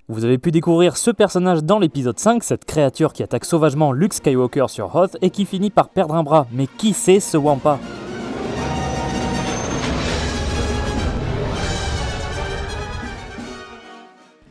Vous avez pu découvrir ce personnage dans l'épisode 5, cette créature qui attaque sauvagement Luke Skywalker sur Hoth et qui finit par perdre un bras. Mais qui c'est ce Wampa ?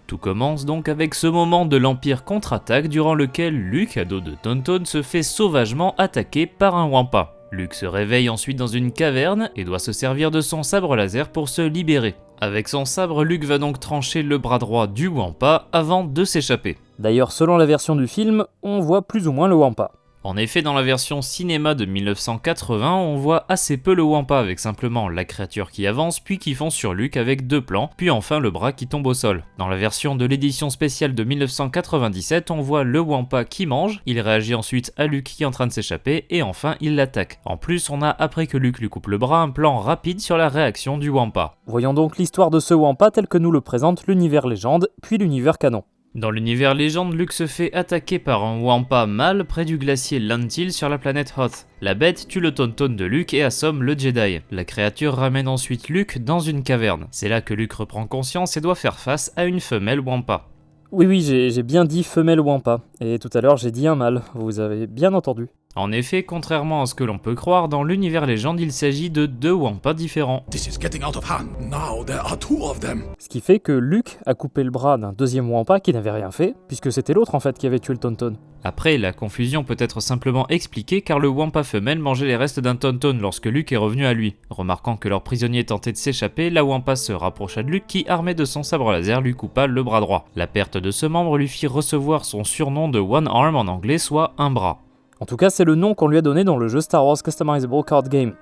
Tout commence donc avec ce moment de l'Empire contre-attaque durant lequel Luke, ado de Tauntaun, se fait sauvagement attaquer par un Wampa. Luke se réveille ensuite dans une caverne et doit se servir de son sabre laser pour se libérer. Avec son sabre, Luke va donc trancher le bras droit du Wampa avant de s'échapper. D'ailleurs, selon la version du film, on voit plus ou moins le Wampa. En effet, dans la version cinéma de 1980, on voit assez peu le Wampa avec simplement la créature qui avance puis qui fonce sur Luke avec 2 plans, puis enfin le bras qui tombe au sol. Dans la version de l'édition spéciale de 1997, on voit le Wampa qui mange, il réagit ensuite à Luke qui est en train de s'échapper et enfin il l'attaque. En plus, on a après que Luke lui coupe le bras un plan rapide sur la réaction du Wampa. Voyons donc l'histoire de ce Wampa tel que nous le présente l'univers légende, puis l'univers canon. Dans l'univers légende, Luke se fait attaquer par un Wampa mâle près du glacier Lantil sur la planète Hoth. La bête tue le Tauntaun de Luke et assomme le Jedi. La créature ramène ensuite Luke dans une caverne. C'est là que Luke reprend conscience et doit faire face à une femelle Wampa. Oui, j'ai bien dit femelle Wampa, et tout à l'heure j'ai dit un mâle, vous avez bien entendu. En effet, contrairement à ce que l'on peut croire, dans l'univers légende, il s'agit de 2 Wampas différents. This is getting out of hand. Now there are 2 of them. Ce qui fait que Luke a coupé le bras d'un deuxième Wampa qui n'avait rien fait, puisque c'était l'autre en fait qui avait tué le Tauntaun. Après, la confusion peut être simplement expliquée car le Wampa femelle mangeait les restes d'un Tauntaun lorsque Luke est revenu à lui. Remarquant que leur prisonnier tentait de s'échapper, la Wampa se rapprocha de Luke qui, armé de son sabre laser, lui coupa le bras droit. La perte de ce membre lui fit recevoir son surnom de One Arm en anglais, soit un bras. En tout cas, c'est le nom qu'on lui a donné dans le jeu Star Wars Customizable Card Game.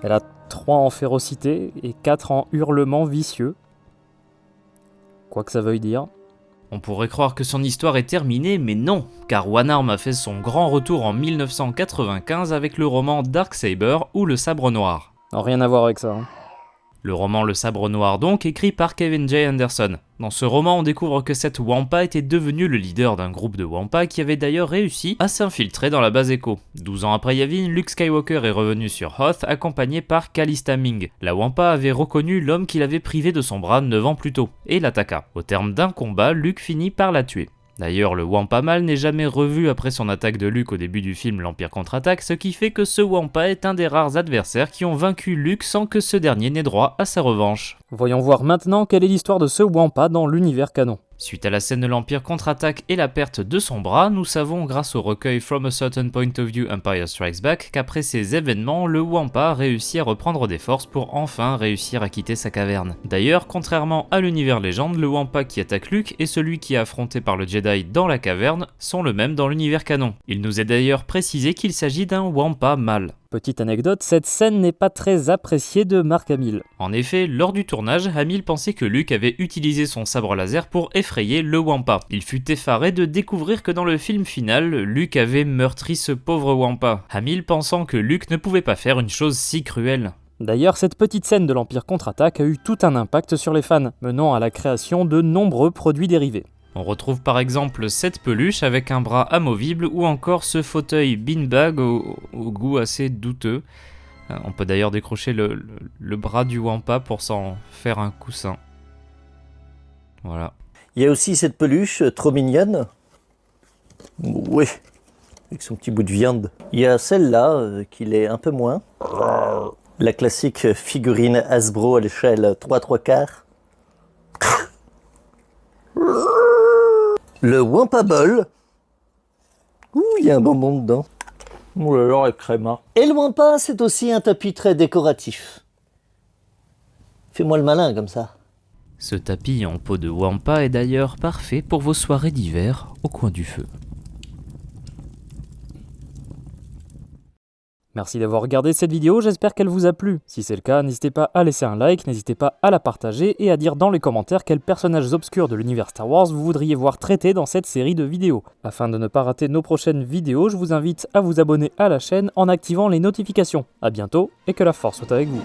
Elle a 3 en férocité et 4 en hurlement vicieux. Quoi que ça veuille dire. On pourrait croire que son histoire est terminée, mais non, car One Arm a fait son grand retour en 1995 avec le roman Darksaber ou Le Sabre Noir. Non, rien à voir avec ça. Le roman Le Sabre Noir donc, écrit par Kevin J. Anderson. Dans ce roman, on découvre que cette Wampa était devenue le leader d'un groupe de Wampa qui avait d'ailleurs réussi à s'infiltrer dans la base Echo. 12 ans après Yavin, Luke Skywalker est revenu sur Hoth accompagné par Callista Ming. La Wampa avait reconnu l'homme qui l'avait privé de son bras 9 ans plus tôt, et l'attaqua. Au terme d'un combat, Luke finit par la tuer. D'ailleurs, le Wampa mâle n'est jamais revu après son attaque de Luke au début du film L'Empire contre-attaque, ce qui fait que ce Wampa est un des rares adversaires qui ont vaincu Luke sans que ce dernier n'ait droit à sa revanche. Voyons voir maintenant quelle est l'histoire de ce Wampa dans l'univers canon. Suite à la scène de l'Empire contre-attaque et la perte de son bras, nous savons grâce au recueil From a Certain Point of View Empire Strikes Back qu'après ces événements, le Wampa réussit à reprendre des forces pour enfin réussir à quitter sa caverne. D'ailleurs, contrairement à l'univers légende, le Wampa qui attaque Luke et celui qui est affronté par le Jedi dans la caverne sont le même dans l'univers canon. Il nous est d'ailleurs précisé qu'il s'agit d'un Wampa mâle. Petite anecdote, cette scène n'est pas très appréciée de Mark Hamill. En effet, lors du tournage, Hamill pensait que Luke avait utilisé son sabre laser pour effrayer le Wampa. Il fut effaré de découvrir que dans le film final, Luke avait meurtri ce pauvre Wampa, Hamill pensant que Luke ne pouvait pas faire une chose si cruelle. D'ailleurs, cette petite scène de l'Empire contre-attaque a eu tout un impact sur les fans, menant à la création de nombreux produits dérivés. On retrouve par exemple cette peluche avec un bras amovible ou encore ce fauteuil beanbag au goût assez douteux. On peut d'ailleurs décrocher le bras du Wampa pour s'en faire un coussin. Voilà. Il y a aussi cette peluche trop mignonne. Oui, avec son petit bout de viande. Il y a celle-là qui l'est un peu moins. La classique figurine Hasbro à l'échelle 3/4. Le Wampa Ball. Ouh, il y a un bonbon dedans. Oh là là, avec créma. Et le Wampa, c'est aussi un tapis très décoratif. Fais-moi le malin comme ça. Ce tapis en peau de Wampa est d'ailleurs parfait pour vos soirées d'hiver au coin du feu. Merci d'avoir regardé cette vidéo, j'espère qu'elle vous a plu. Si c'est le cas, n'hésitez pas à laisser un like, n'hésitez pas à la partager et à dire dans les commentaires quels personnages obscurs de l'univers Star Wars vous voudriez voir traités dans cette série de vidéos. Afin de ne pas rater nos prochaines vidéos, je vous invite à vous abonner à la chaîne en activant les notifications. A bientôt et que la force soit avec vous.